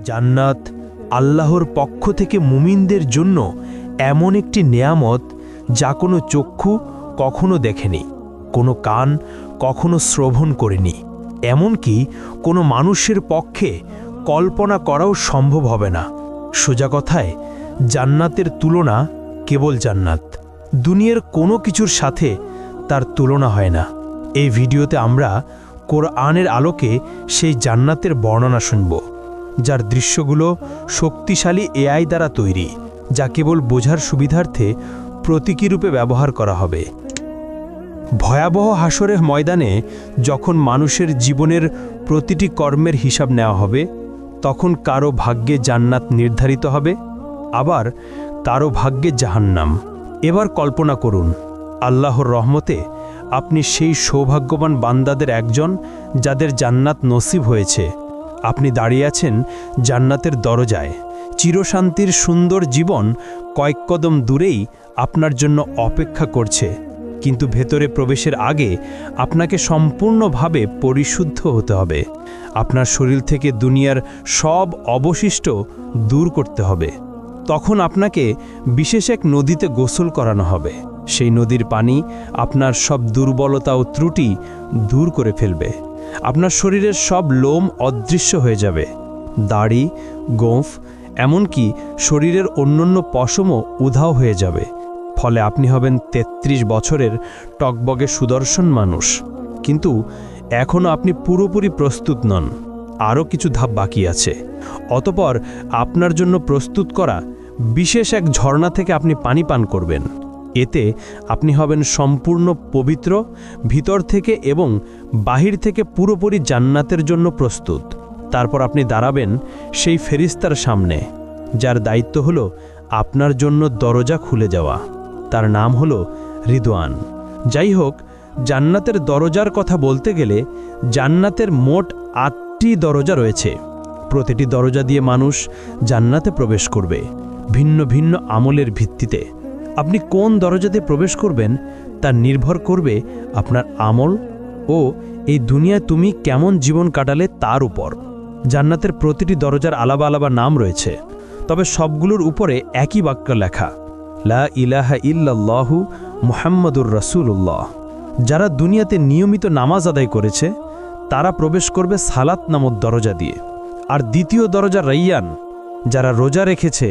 জান্নাত আল্লাহর পক্ষ থেকে মুমিনদের জন্য এমন একটি নেয়ামত যা কোনো চক্ষু কখনো দেখেনি, কোনো কান কখনো শ্রবণ করেনি, এমনকি কোনো মানুষের পক্ষে কল্পনা করাও সম্ভব হবে না। সোজা কথায় জান্নাতের তুলনা কেবল জান্নাত, দুনিয়ার কোনো কিছুর সাথে তার তুলনা হয় না। এই ভিডিওতে আমরা কোরআনের আলোকে সেই জান্নাতের বর্ণনা শুনব, যার দৃশ্যগুলো শক্তিশালী এআই দ্বারা তৈরি, যা কেবল বোঝার সুবিধার্থে প্রতীকী রূপে ব্যবহার করা হবে। ভয়াবহ হাসরের ময়দানে যখন মানুষের জীবনের প্রতিটি কর্মের হিসাব নেওয়া হবে, তখন কারো ভাগ্যে জান্নাত নির্ধারিত হবে, আবার কারো ভাগ্যে জাহান্নাম। এবার কল্পনা করুন, আল্লাহর রহমতে আপনি সেই সৌভাগ্যবান বান্দাদের একজন যাদের জান্নাত নসিব হয়েছে। আপনি দাঁড়িয়ে আছেন জান্নাতের দরজায়। চিরশান্তির সুন্দর জীবন কয়েক কদম দূরেই আপনার জন্য অপেক্ষা করছে, কিন্তু ভেতরে প্রবেশের আগে আপনাকে সম্পূর্ণভাবে পরিশুদ্ধ হতে হবে। আপনার শরীর থেকে দুনিয়ার সব অবশিষ্ট দূর করতে হবে। তখন আপনাকে বিশেষ এক নদীতে গোসল করানো হবে। সেই নদীর পানি আপনার সব দুর্বলতা ও ত্রুটি দূর করে ফেলবে। আপনার শরীরের সব লোম অদৃশ্য হয়ে যাবে, দাড়ি, গোঁফ, এমনকি শরীরের অন্যান্য পশমও উধাও হয়ে যাবে। ফলে আপনি হবেন ৩৩ বছরের টকবগে সুদর্শন মানুষ। কিন্তু এখনও আপনি পুরোপুরি প্রস্তুত নন, আরও কিছু ধাপ বাকি আছে। অতঃপর আপনার জন্য প্রস্তুত করা বিশেষ এক ঝর্ণা থেকে আপনি পানি পান করবেন। এতে আপনি হবেন সম্পূর্ণ পবিত্র, ভিতর থেকে এবং বাহির থেকে পুরোপুরি জান্নাতের জন্য প্রস্তুত। তারপর আপনি দাঁড়াবেন সেই ফেরেশতার সামনে, যার দায়িত্ব হলো আপনার জন্য দরজা খুলে যাওয়া। তার নাম হলো রিদওয়ান। যাই হোক, জান্নাতের দরজার কথা বলতে গেলে জান্নাতের মোট ৮টি দরজা রয়েছে। প্রতিটি দরজা দিয়ে মানুষ জান্নাতে প্রবেশ করবে ভিন্ন ভিন্ন আমলের ভিত্তিতে। আপনি কোন দরজাতে প্রবেশ করবেন তা নির্ভর করবে আপনার আমল ও এই দুনিয়ায় তুমি কেমন জীবন কাটালে তার উপর। জান্নাতের প্রতিটি দরজার আলাদা আলাদা নাম রয়েছে, তবে সবগুলোর উপরে একই বাক্য লেখা, লা ইলাহা ইল্লাল্লাহু মুহাম্মাদুর রাসূলুল্লাহ। যারা দুনিয়াতে নিয়মিত নামাজ আদায় করেছে তারা প্রবেশ করবে সালাত নামক দরজা দিয়ে। আর দ্বিতীয় দরজা রাইয়ান, যারা রোজা রেখেছে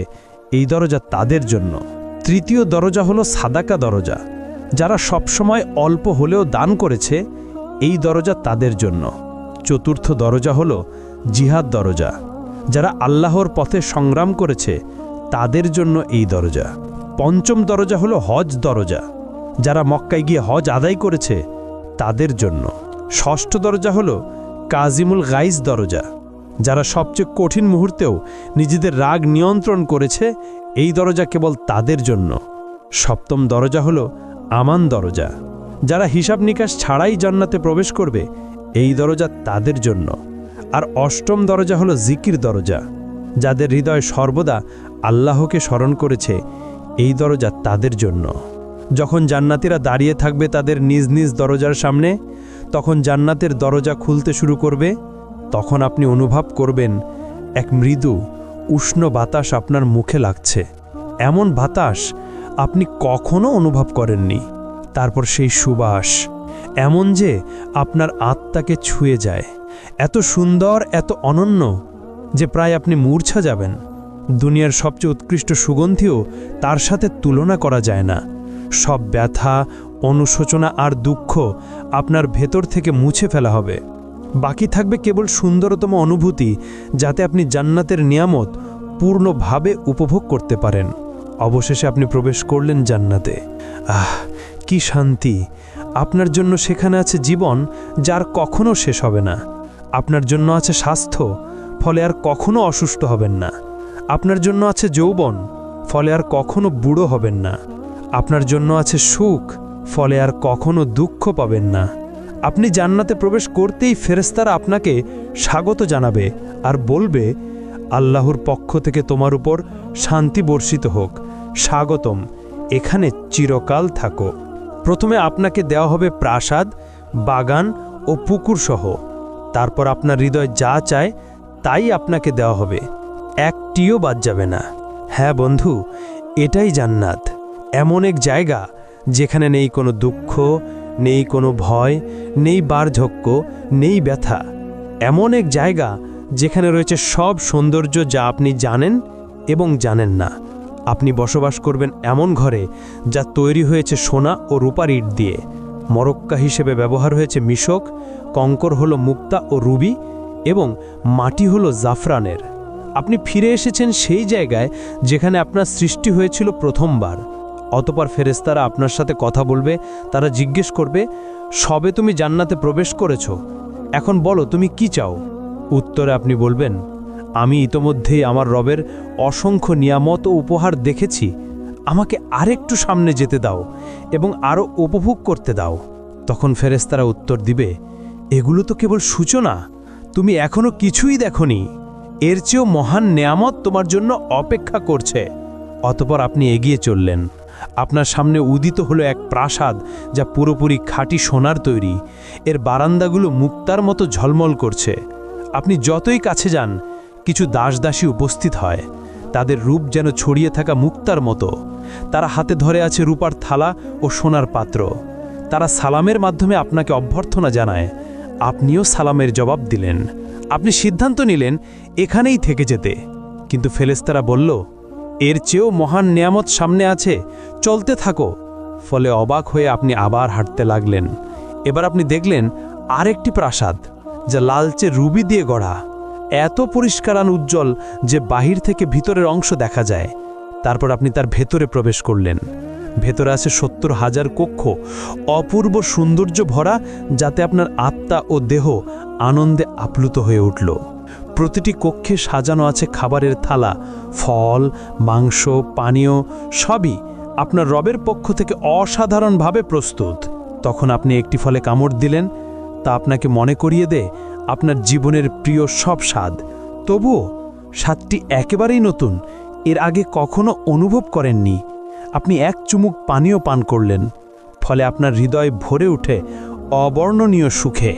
এই দরজা তাদের জন্য। তৃতীয় দরজা হলো সাদাকা দরজা, যারা সবসময় অল্প হলেও দান করেছে এই দরজা তাদের জন্য। চতুর্থ দরজা হলো জিহাদ দরজা, যারা আল্লাহর পথে সংগ্রাম করেছে তাদের জন্য এই দরজা। পঞ্চম দরজা হলো হজ দরজা, যারা মক্কায় গিয়ে হজ আদায় করেছে তাদের জন্য। ষষ্ঠ দরজা হলো কাজিমুল গাইজ দরজা, যারা সবচেয়ে কঠিন মুহূর্তেও নিজেদের রাগ নিয়ন্ত্রণ করেছে এই দরজা কেবল তাদের জন্য। সপ্তম দরজা হলো আমান দরজা, যারা হিসাব নিকাশ ছাড়াই জান্নাতে প্রবেশ করবে এই দরজা তাদের জন্য। আর অষ্টম দরজা হলো জিকির দরজা, যাদের হৃদয় সর্বদা আল্লাহকে স্মরণ করেছে এই দরজা তাদের জন্য। যখন জান্নাতীরা দাঁড়িয়ে থাকবে তাদের নিজ নিজ দরজার সামনে, তখন জান্নাতের দরজা খুলতে শুরু করবে। তখন আপনি অনুভব করবেন এক মৃদু উষ্ণ বাতাস আপনার মুখে লাগছে, এমন বাতাস আপনি কখনো অনুভব করেননি। তারপর সেই সুবাস এমন যে আপনার আত্মাকে ছুঁয়ে যায়, এত সুন্দর, এত অনন্য যে প্রায় আপনি মূর্ছা যাবেন। দুনিয়ার সবচেয়ে উৎকৃষ্ট সুগন্ধিও তার সাথে তুলনা করা যায় না। সব ব্যথা, অনুশোচনা আর দুঃখ আপনার ভেতর থেকে মুছে ফেলা হবে। বাকি থাকবে কেবল সুন্দরতম অনুভূতি, যাতে আপনি জান্নাতের নিয়ামত পূর্ণভাবে উপভোগ করতে পারেন। অবশেষে আপনি প্রবেশ করলেন জান্নাতে। কি শান্তি! আপনার জন্য সেখানে আছে জীবন, যার কখনো শেষ হবে না। আপনার জন্য আছে স্বাস্থ্য, ফলে আর কখনো অসুস্থ হবেন না। আপনার জন্য আছে যৌবন, ফলে আর কখনো বুড়ো হবেন না। আপনার জন্য আছে সুখ, ফলে আর কখনো দুঃখ পাবেন না। আপনি জান্নাতে প্রবেশ করতেই ফেরেশতারা আপনাকে স্বাগত জানাবে আর বলবে, আল্লাহর পক্ষ থেকে তোমার উপর শান্তি বর্ষিত হোক, স্বাগতম, এখানে চিরকাল থাকো। প্রথমে আপনাকে দেওয়া হবে প্রাসাদ, বাগান ও পুকুর সহ। তারপর আপনার হৃদয় যা চায় তাই আপনাকে দেওয়া হবে। একটিও বাদ যাবে না। হ্যাঁ বন্ধু, এটাই জান্নাত। এমন এক জায়গা যেখানে নেই কোনো দুঃখ, নেই কোনো ভয়, নেই বার্ধক্য, নেই ব্যথা। এমন এক জায়গা যেখানে রয়েছে সব সৌন্দর্য যা আপনি জানেন এবং জানেন না। আপনি বসবাস করবেন এমন ঘরে যা তৈরি হয়েছে সোনা ও রূপার ইট দিয়ে। মরক্কা হিসেবে ব্যবহার হয়েছে মিশক, কঙ্কর হলো মুক্তা ও রুবি, এবং মাটি হলো জাফরানের। আপনি ফিরে এসেছেন সেই জায়গায় যেখানে আপনার সৃষ্টি হয়েছিল প্রথমবার। অতঃপর ফেরেশতারা আপনার সাথে কথা বলবে। তারা জিজ্ঞেস করবে, সবে তুমি জান্নাতে প্রবেশ করেছ, এখন বলো তুমি কি চাও। উত্তরে আপনি বলবেন, আমি ইতোমধ্যেই আমার রবের অসংখ্য নিয়ামত ও উপহার দেখেছি, আমাকে আরেকটু সামনে যেতে দাও এবং আরও উপভোগ করতে দাও। তখন ফেরেশতারা উত্তর দিবে, এগুলো তো কেবল সূচনা, তুমি এখনো কিছুই দেখনি, এর চেয়েও মহান নেয়ামত তোমার জন্য অপেক্ষা করছে। অতঃপর আপনি এগিয়ে চললেন। আপনার সামনে উদিত হলো এক প্রাসাদ যা পুরোপুরি খাঁটি সোনার তৈরি। এর বারান্দাগুলো মুক্তার মতো ঝলমল করছে। আপনি যতই কাছে যান, কিছু দাসদাসী উপস্থিত হয়। তাদের রূপ যেন ছড়িয়ে থাকা মুক্তার মতো। তারা হাতে ধরে আছে রূপার থালা ও সোনার পাত্র। তারা সালামের মাধ্যমে আপনাকে অভ্যর্থনা জানায়। আপনিও সালামের জবাব দিলেন। আপনি সিদ্ধান্ত নিলেন এখানেই থেকে যেতে, কিন্তু ফেরেশতারা বলল, এর চেয়েও মহান নেয়ামত সামনে আছে, চলতে থাকো। ফলে অবাক হয়ে আপনি আবার হাঁটতে লাগলেন। এবার আপনি দেখলেন আরেকটি প্রাসাদ যা লালচে রুবি দিয়ে গড়া, এত পরিষ্কার আর উজ্জ্বল যে বাহির থেকে ভিতরের অংশ দেখা যায়। তারপর আপনি তার ভেতরে প্রবেশ করলেন। ভেতরে আছে ৭০,০০০ কক্ষ, অপূর্ব সৌন্দর্য ভরা, যাতে আপনার আত্মা ও দেহ আনন্দে আপ্লুত হয়ে উঠল। প্রতিটি কক্ষে সাজানো আছে খাবারের থালা, ফল, মাংস, পানীয়, সবই আপনার রবের পক্ষ থেকে অসাধারণভাবে প্রস্তুত। তখন আপনি একটি ফলে কামড় দিলেন, তা আপনাকে মনে করিয়ে দেয় আপনার জীবনের প্রিয় সব স্বাদ। তবুও স্বাদটি একেবারেই নতুন, এর আগে কখনো অনুভব করেননি। আপনি এক চুমুক পানীয় পান করলেন, ফলে আপনার হৃদয় ভরে উঠে অবর্ণনীয় সুখে।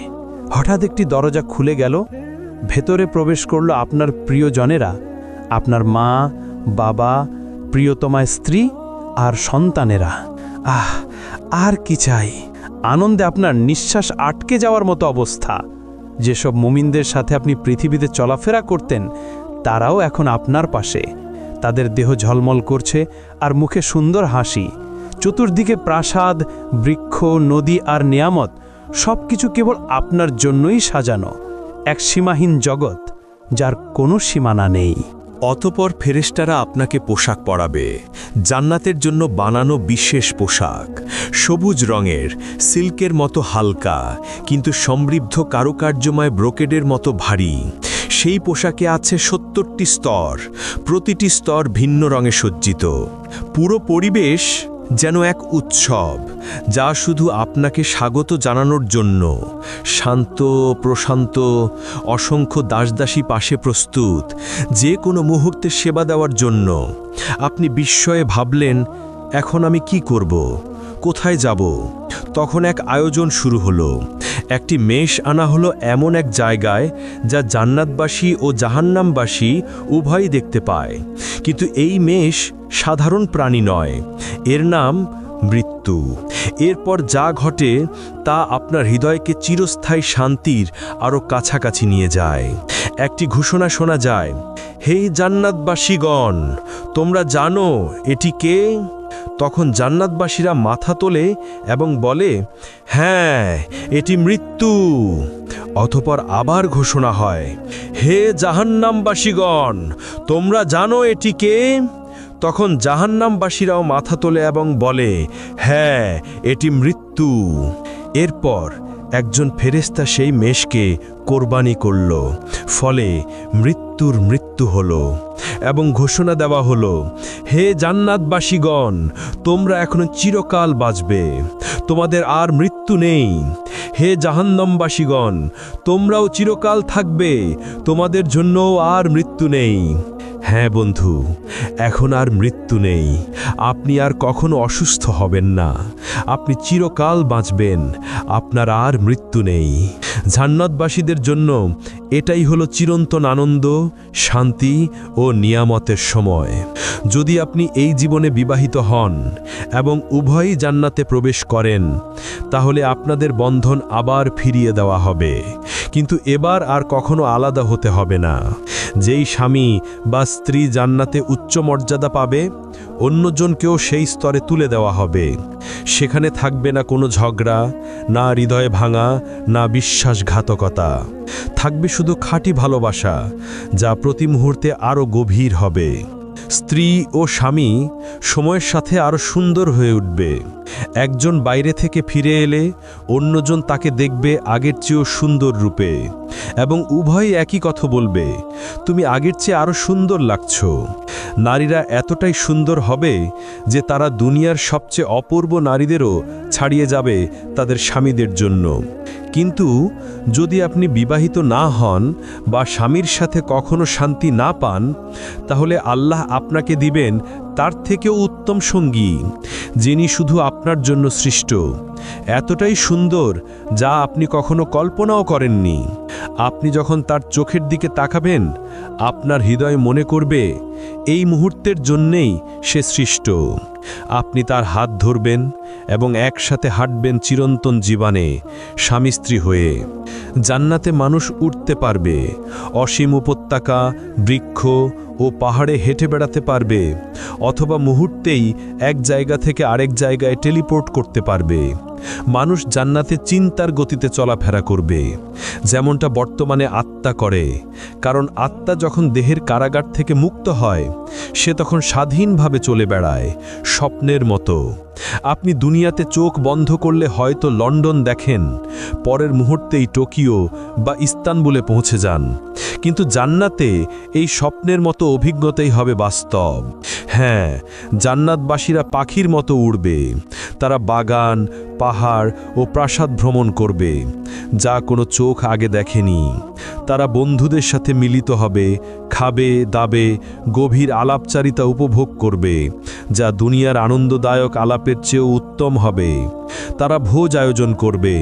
হঠাৎ একটি দরজা খুলে গেল। ভেতরে প্রবেশ করল আপনার প্রিয়জনেরা, আপনার মা, বাবা, প্রিয়তমা স্ত্রী আর সন্তানেরা। আর কি চাই! আনন্দে আপনার নিঃশ্বাস আটকে যাওয়ার মতো অবস্থা। যেসব মুমিনদের সাথে আপনি পৃথিবীতে চলাফেরা করতেন, তারাও এখন আপনার পাশে। তাদের দেহ ঝলমল করছে আর মুখে সুন্দর হাসি। চতুর্দিকে প্রাসাদ, বৃক্ষ, নদী আর নিয়ামত, সব কিছু কেবল আপনার জন্যই সাজানো। এক সীমাহীন জগৎ যার কোনো সীমানা নেই। অতঃপর ফেরেশতারা আপনাকে পোশাক পরাবে, জান্নাতের জন্য বানানো বিশেষ পোশাক, সবুজ রঙের, সিল্কের মতো হালকা কিন্তু সমৃদ্ধ কারুকার্যময় ব্রোকেডের মতো ভারী। সেই পোশাকে আছে ৭০টি স্তর, প্রতিটি স্তর ভিন্ন রঙে সজ্জিত। পুরো পরিবেশ যেন এক উৎসব, যা শুধু আপনাকে স্বাগত জানানোর জন্য। শান্ত, প্রশান্ত, অসংখ্য দাসদাসী পাশে প্রস্তুত, যে কোনো মুহূর্তে সেবা দেওয়ার জন্য। আপনি বিস্ময়ে ভাবলেন, এখন আমি কি করব, কোথায় যাব? তখন এক আয়োজন শুরু হলো। একটি মেষ আনা হলো এমন এক জায়গায় যা জান্নাতবাসী ও জাহান্নামবাসী উভয়ই দেখতে পায়। কিন্তু এই মেষ সাধারণ প্রাণী নয়, এর নাম মৃত্যু। এরপর যা ঘটে তা আপনার হৃদয়কে চিরস্থায়ী শান্তির আরও কাছাকাছি নিয়ে যায়। একটি ঘোষণা শোনা যায়, হে জান্নাতবাসীগণ, তোমরা জানো এটি কে? তখন জান্নাতবাসীরা মাথা তোলে এবং বলে, হ্যাঁ, এটি মৃত্যু। অতঃপর আবার ঘোষণা হয়, হে জাহান্নামবাসীগণ, তোমরা জানো এটি কে? তখন জাহান্নামবাসীরাও মাথা তোলে এবং বলে, হ্যাঁ, এটি মৃত্যু। এরপর একজন ফেরেশতা সেই মেষকে কোরবানি করল, ফলে মৃত্যুর মৃত্যু হলো এবং ঘোষণা দেওয়া হলো, হে জান্নাতবাসীগণ, তোমরা এখনো চিরকাল বাঁচবে, তোমাদের আর মৃত্যু নেই। হে জাহান্নামবাসীগণ, তোমরাও চিরকাল থাকবে, তোমাদের জন্যও আর মৃত্যু নেই। হ্যাঁ বন্ধু, এখন আর মৃত্যু নেই। আপনি আর কখনো অসুস্থ হবেন না। আপনি চিরকাল বাঁচবেন। আপনার আর মৃত্যু নেই। জান্নাতবাসীদের জন্য এটাই হলো চিরন্তন আনন্দ, শান্তি ও নিয়ামতের সময়। যদি আপনি এই জীবনে বিবাহিত হন এবং উভয়ই জান্নাতে প্রবেশ করেন, তাহলে আপনাদের বন্ধন আবার ফিরিয়ে দেওয়া হবে, কিন্তু এবার আর কখনো আলাদা হতে হবে না। যেই স্বামী বা স্ত্রী জান্নাতে উচ্চ মর্যাদা পাবে, অন্যজনকেও সেই স্তরে তুলে দেওয়া হবে। সেখানে থাকবে না কোনো ঝগড়া, না হৃদয় ভাঙা, না বিশ্বাসঘাতকতা। থাকবে শুধু খাঁটি ভালোবাসা, যা প্রতি মুহূর্তে আরও গভীর হবে। স্ত্রী ও স্বামী সময়ের সাথে আরও সুন্দর হয়ে উঠবে। একজন বাইরে থেকে ফিরে এলে অন্যজন তাকে দেখবে আগের চেয়েও সুন্দর রূপে, এবং উভয়ই একই কথা বলবে, তুমি আগের চেয়ে আরও সুন্দর লাগছো। নারীরা এতটাই সুন্দর হবে যে তারা দুনিয়ার সবচেয়ে অপূর্ব নারীদেরও ছাড়িয়ে যাবে তাদের স্বামীদের জন্য। কিন্তু যদি আপনি বিবাহিত না হন বা স্বামীর সাথে কখনো শান্তি না পান, তাহলে আল্লাহ আপনাকে দিবেন তার থেকেও উত্তম সঙ্গী, যিনি শুধু আপনার জন্য সৃষ্ট, এতটাই সুন্দর যা আপনি কখনো কল্পনাও করেননি। আপনি যখন তার চোখের দিকে তাকাবেন, আপনার হৃদয় মনে করবে এই মুহূর্তের জন্যেই সে সৃষ্ট। আপনি তার হাত ধরবেন এবং একসাথে হাঁটবেন চিরন্তন জীবনে স্বামী স্ত্রী হয়ে। জান্নাতে মানুষ উঠতে পারবে, অসীম উপত্যকা, বৃক্ষ ও পাহাড়ে হেঁটে বেড়াতে পারবে, অথবা মুহূর্তেই এক জায়গা থেকে আরেক জায়গায় টেলিপোর্ট করতে পারবে। মানুষ জান্নাতে চিন্তার গতিতে চলাফেরা করবে, যেমনটা বর্তমানে আত্মা করে। কারণ আত্মা যখন দেহের কারাগার থেকে মুক্ত হয়, সে তখন স্বাধীনভাবে চলে বেড়ায়, স্বপ্নের মতো। আপনি দুনিয়াতে চোখ বন্ধ করলে হয়তো লন্ডন দেখেন, পরের মুহূর্তেই টোকিও বা ইস্তানবুলে পৌঁছে যান, কিন্তু জান্নাতে এই স্বপ্নের মতো অভিজ্ঞতাই হবে বাস্তব। হ্যাঁ, জান্নাতবাসীরা পাখির মতো উড়বে। তারা বাগান, পাহাড় ও প্রাসাদ ভ্রমণ করবে, যা কোনো চোখ আগে দেখেনি। তারা বন্ধুদের সাথে মিলিত হবে, খাবে, দাবে, গভীর আলাপচারিতা উপভোগ করবে, যা দুনিয়ার আনন্দদায়ক আলাপের চেয়েও উত্তম হবে। তারা ভোজ আয়োজন করবে,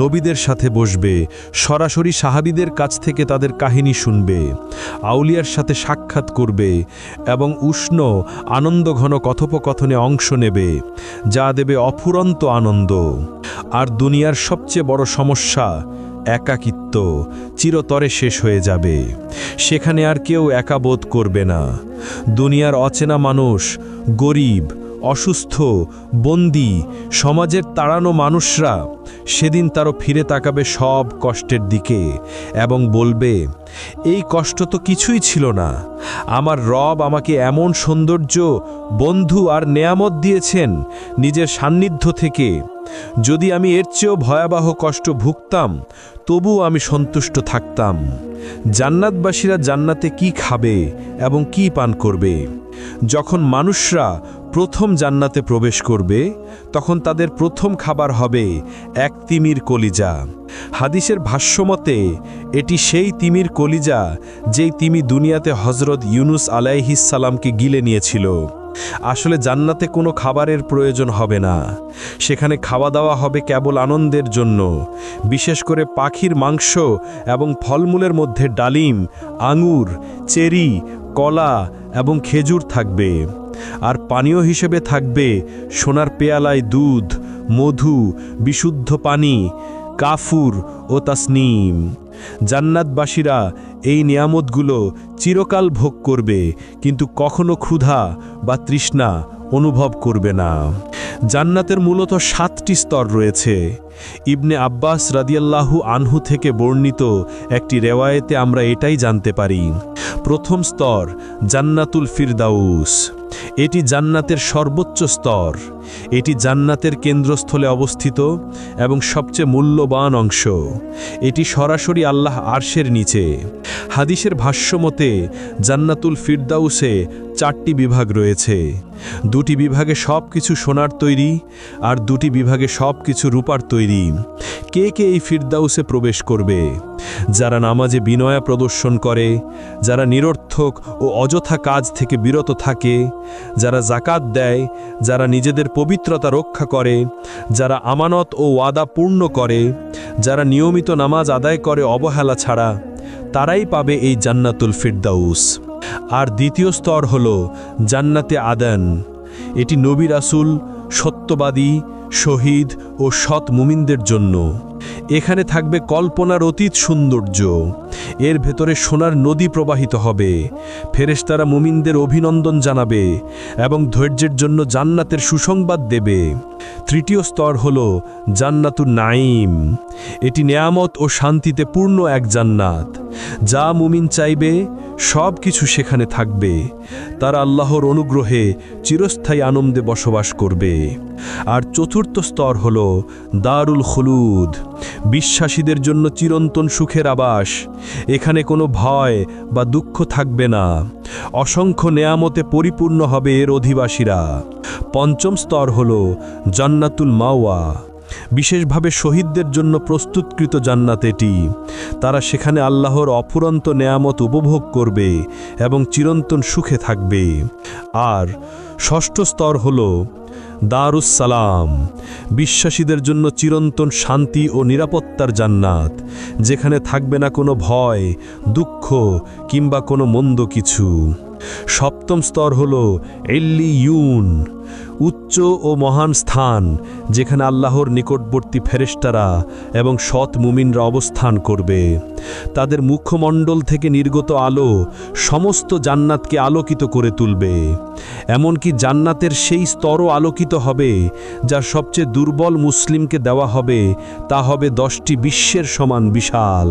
নবীদের সাথে বসবে, সরাসরি সাহাবীদের কাছ থেকে তাদের কাহিনী শুনবে, আউলিয়ার সাথে সাক্ষাৎ করবে এবং উষ্ণ আনন্দঘন কথোপকথনে অংশ নেবে, যা দেবে অফুরন্ত আনন্দ। আর দুনিয়ার সবচেয়ে বড় সমস্যা একাকিত্ব চিরতরে শেষ হয়ে যাবে। সেখানে আর কেউ একা বোধ করবে না। দুনিয়ার অচেনা মানুষ, গরিব, অসুস্থ, বন্দী, সমাজের তাড়ানো মানুষরা সেদিন তারও ফিরে তাকাবে সব কষ্টের দিকে এবং বলবে, এই কষ্ট তো কিছুই ছিল না। আমার রব আমাকে এমন সৌন্দর্য, বন্ধু আর নেয়ামত দিয়েছেন নিজের সান্নিধ্য থেকে। যদি আমি এর চেয়েও ভয়াবহ কষ্ট ভুগতাম, তবুও আমি সন্তুষ্ট থাকতাম। জান্নাতবাসীরা জান্নাতে কি খাবে এবং কি পান করবে? যখন মানুষরা প্রথম জান্নাতে প্রবেশ করবে, তখন তাদের প্রথম খাবার হবে এক তিমির কলিজা। হাদিসের ভাষ্যমতে এটি সেই তিমির কলিজা যেই তিমি দুনিয়াতে হজরত ইউনুস আলাইহিস সালামকে গিলে নিয়েছিল। আসলে জান্নাতে কোনো খাবারের প্রয়োজন হবে না। সেখানে খাওয়া দাওয়া হবে কেবল আনন্দের জন্য। বিশেষ করে পাখির মাংস এবং ফলমূলের মধ্যে ডালিম, আঙুর, চেরি, কলা এবং খেজুর থাকবে। আর পানীয় হিসেবে থাকবে সোনার পেয়ালায় দুধ, মধু, বিশুদ্ধ পানি, কাফুর ও তাসনিম। জান্নাতবাসীরা এই নিয়ামতগুলো চিরকাল ভোগ করবে, কিন্তু কখনো ক্ষুধা বা তৃষ্ণা অনুভব করবে না। জান্নাতের মূলত 7টি স্তর রয়েছে। ইবনে আব্বাস রাদিয়াল্লাহু আনহু থেকে বর্ণিত একটি রেওয়ায়েতে আমরা এটাই জানতে পারি। প্রথম স্তর জান্নাতুল ফিরদাউস। এটি জান্নাতের সর্বোচ্চ স্তর, এটি জান্নাতের কেন্দ্রস্থলে অবস্থিত এবং সবচেয়ে মূল্যবান অংশ। এটি সরাসরি আল্লাহ আরশের নিচে। হাদিসের ভাষ্যমতে জান্নাতুল ফিরদাউসে 4টি বিভাগ রয়েছে। 2টি বিভাগে সব কিছু সোনার তৈরি, আর 2টি বিভাগে সব কিছু রূপার তৈরি। কে কে এই ফিরদাউসে প্রবেশ করবে? যারা নামাজে বিনয় প্রদর্শন করে, যারা নিরর্থক ও অযথা কাজ থেকে বিরত থাকে, যারা জাকাত দেয়, যারা নিজেদের পবিত্রতা রক্ষা করে, যারা আমানত ও ওয়াদা পূর্ণ করে, যারা নিয়মিত নামাজ আদায় করে অবহেলা ছাড়া, তারাই পাবে এই জান্নাতুল ফিরদাউস। আর দ্বিতীয় স্তর হল জান্নাতে আদন। এটি নবী রাসূল, সত্যবাদী, শহীদ ও সৎ মুমিনদের জন্য। এখানে থাকবে কল্পনার অতীত সৌন্দর্য। এর ভেতরে সোনার নদী প্রবাহিত হবে, ফেরেশতারা মুমিনদের অভিনন্দন জানাবে এবং ধৈর্যের জন্য জান্নাতের সুসংবাদ দেবে। তৃতীয় স্তর হল জান্নাতুন নাঈম। এটি নেয়ামত ও শান্তিতে পূর্ণ এক জান্নাত। যা মুমিন চাইবে সব কিছু সেখানে থাকবে। তারা আল্লাহর অনুগ্রহে চিরস্থায়ী আনন্দে বসবাস করবে। আর চতুর্থ স্তর হল দারুল খুলুদ, বিশ্বাসীদের জন্য চিরন্তন সুখের আবাস। এখানে কোনো ভয় বা দুঃখ থাকবে না। অসংখ্য নেয়ামতে পরিপূর্ণ হবে এর অধিবাসীরা। পঞ্চম স্তর হল জান্নাতুল মাওয়া, বিশেষভাবে শহীদদের জন্য প্রস্তুতকৃত জান্নাত এটি। তারা সেখানে আল্লাহর অফুরন্ত নেয়ামত উপভোগ করবে এবং চিরন্তন সুখে থাকবে। আর ষষ্ঠ স্তর হল দারুস সালাম, বিশ্বাসীদের জন্য চিরন্তন শান্তি ও নিরাপত্তার জান্নাত, যেখানে থাকবে না কোনো ভয়, দুঃখ কিংবা কোনো মন্দ কিছু। সপ্তম স্তর হল ইল্লিয়ুন, উচ্চ ও মহান স্থান, যেখানে আল্লাহর নিকটবর্তী ফেরেশতারা এবং সৎ মুমিনরা অবস্থান করবে। তাদের মুখমণ্ডল থেকে নির্গত আলো সমস্ত জান্নাতকে আলোকিত করে তুলবে। এমনকি জান্নাতের সেই স্তরও আলোকিত হবে যা সবচেয়ে দুর্বল মুসলিমকে দেওয়া হবে, তা হবে 10টি বিশ্বের সমান বিশাল।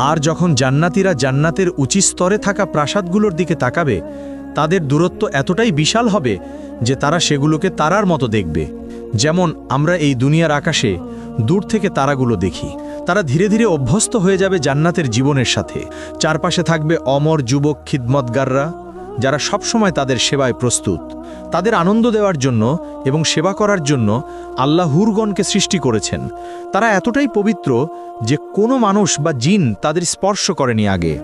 আর যখন জান্নাতীরা জান্নাতের উঁচু স্তরে থাকা প্রাসাদগুলোর দিকে তাকাবে, তাদের দূরত্ব এতটাই বিশাল হবে যে তারা সেগুলোকে তারার মতো দেখবে, যেমন আমরা এই দুনিয়ার আকাশে দূর থেকে তারাগুলো দেখি। তারা ধীরে ধীরে অভ্যস্ত হয়ে যাবে জান্নাতের জীবনের সাথে। চারপাশে থাকবে অমর যুবক খিদমতগাররা, যারা সবসময় তাদের সেবায় প্রস্তুত। তাদের আনন্দ দেওয়ার জন্য এবং সেবা করার জন্য আল্লাহ হুরগণকে সৃষ্টি করেছেন। তারা এতটাই পবিত্র যে কোনো মানুষ বা জিন তাদের স্পর্শ করেনি আগে।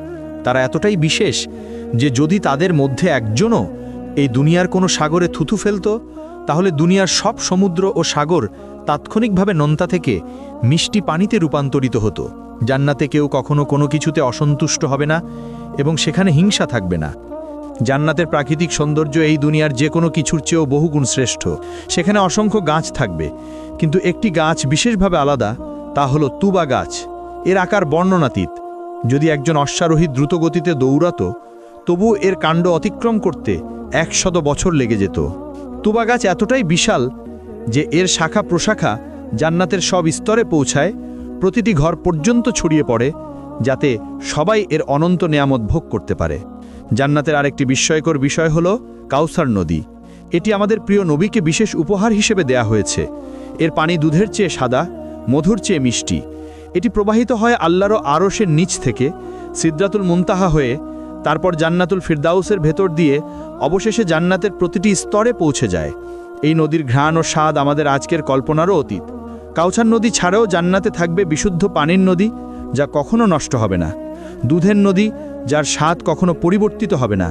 তারা এতটাই বিশেষ যে যদি তাদের মধ্যে একজনও এই দুনিয়ার কোনো সাগরে থুথু ফেলত, তাহলে দুনিয়ার সব সমুদ্র ও সাগর তাৎক্ষণিকভাবে নোনতা থেকে মিষ্টি পানিতে রূপান্তরিত হতো। জান্নাতে কেউ কখনো কোনো কিছুতে অসন্তুষ্ট হবে না এবং সেখানে হিংসা থাকবে না। জান্নাতের প্রাকৃতিক সৌন্দর্য এই দুনিয়ার যে কোনো কিছুর চেয়েও বহুগুণ শ্রেষ্ঠ। সেখানে অসংখ্য গাছ থাকবে, কিন্তু একটি গাছ বিশেষভাবে আলাদা, তা হলো তুবা গাছ। এর আকার বর্ণনাতীত। যদি একজন অশ্বারোহী দ্রুতগতিতে দৌড়াতো, তবু এর কাণ্ড অতিক্রম করতে 100 বছর লেগে যেত। তুবা গাছ এতটাই বিশাল যে এর শাখা প্রশাখা জান্নাতের সব স্তরে পৌঁছায়, প্রতিটি ঘর পর্যন্ত ছড়িয়ে পড়ে, যাতে সবাই এর অনন্ত নেয়ামত ভোগ করতে পারে। জান্নাতের আরেকটি বিস্ময়কর বিষয় হলো কাউসার নদী। এটি আমাদের প্রিয় নবীকে বিশেষ উপহার হিসেবে দেয়া হয়েছে। এর পানি দুধের চেয়ে সাদা, মধুর চেয়ে মিষ্টি। এটি প্রবাহিত হয় আল্লাহর আরশের নিচ থেকে সিদরাতুল মুনতাহা হয়ে, তারপর জান্নাতুল ফিরদাউসের ভেতর দিয়ে অবশেষে জান্নাতের প্রতিটি স্তরে পৌঁছে যায়। এই নদীর ঘ্রাণ ও স্বাদ আমাদের আজকের কল্পনারও অতীত। কাউসার নদী ছাড়াও জান্নাতে থাকবে বিশুদ্ধ পানির নদী, যা কখনো নষ্ট হবে না। দুধের নদী, যার স্বাদ কখনো পরিবর্তিত হবে না।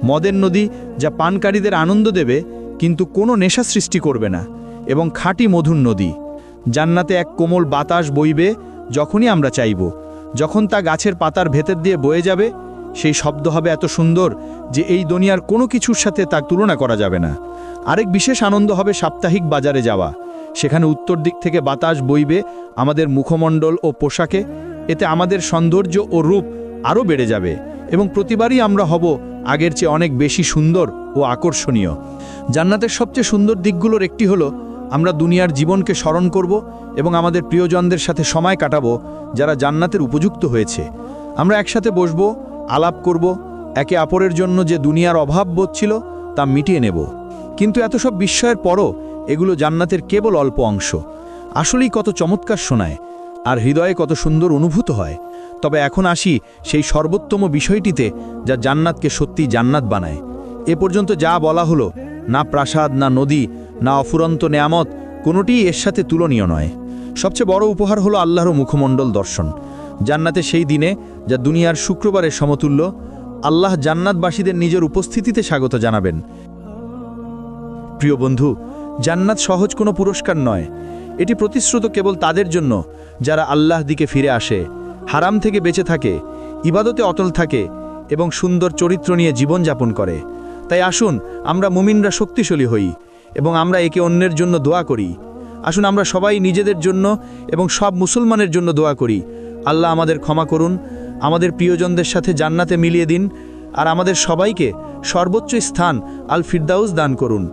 মদের নদী, যা পানকারীদের আনন্দ দেবে কিন্তু কোনো নেশা সৃষ্টি করবে না। এবং খাঁটি মধুর নদী। জান্নাতে এক কোমল বাতাস বইবে যখনই আমরা চাইব। যখন তা গাছের পাতার ভেতর দিয়ে বয়ে যাবে, সেই শব্দ হবে এত সুন্দর যে এই দুনিয়ার কোনো কিছুর সাথে তার তুলনা করা যাবে না। আরেক বিশেষ আনন্দ হবে সাপ্তাহিক বাজারে যাওয়া। সেখানে উত্তর দিক থেকে বাতাস বইবে আমাদের মুখমণ্ডল ও পোশাকে। এতে আমাদের সৌন্দর্য ও রূপ আরও বেড়ে যাবে এবং প্রতিবারই আমরা হব আগের চেয়ে অনেক বেশি সুন্দর ও আকর্ষণীয়। জান্নাতের সবচেয়ে সুন্দর দিকগুলোর একটি হলো আমরা দুনিয়ার জীবনকে স্মরণ করব এবং আমাদের প্রিয়জনদের সাথে সময় কাটাবো যারা জান্নাতের উপযুক্ত হয়েছে। আমরা একসাথে বসবো, আলাপ করব, একে অপরের জন্য যে দুনিয়ার অভাব বোধ ছিল তা মিটিয়ে নেব। কিন্তু এত সব বিস্ময়ের পরও এগুলো জান্নাতের কেবল অল্প অংশ। আসলেই কত চমৎকার শোনায় আর হৃদয়ে কত সুন্দর অনুভূত হয়। তবে এখন আসি সেই সর্বোত্তম বিষয়টিতে, যা জান্নাতকে সত্যি জান্নাত বানায়। এ পর্যন্ত যা বলা হলো, না প্রাসাদ, না নদী, না অফুরন্ত নেয়ামত, কোনোটিই এর সাথে তুলনীয় নয়। সবচেয়ে বড় উপহার হলো আল্লাহর মুখমণ্ডল দর্শন। জান্নাতে সেই দিনে, যা দুনিয়ার শুক্রবারের সমতুল্য, আল্লাহ জান্নাতবাসীদের নিজের উপস্থিতিতে স্বাগত জানাবেন। প্রিয় বন্ধু, জান্নাত সহজ কোনো পুরস্কার নয়। এটি প্রতিশ্রুত কেবল তাদের জন্য যারা আল্লাহ দিকে ফিরে আসে, হারাম থেকে বেঁচে থাকে, ইবাদতে অটল থাকে এবং সুন্দর চরিত্র নিয়ে জীবনযাপন করে। তাই আসুন আমরা মুমিনরা শক্তিশালী হই এবং আমরা একে অন্যের জন্য দোয়া করি। আসুন আমরা সবাই নিজেদের জন্য এবং সব মুসলমানের জন্য দোয়া করি। আল্লাহ আমাদের ক্ষমা করুন, আমাদের প্রিয়জনদের সাথে জান্নাতে মিলিয়ে দিন আর আমাদের সবাইকে সর্বোচ্চ স্থান আল ফিরদাউস দান করুন।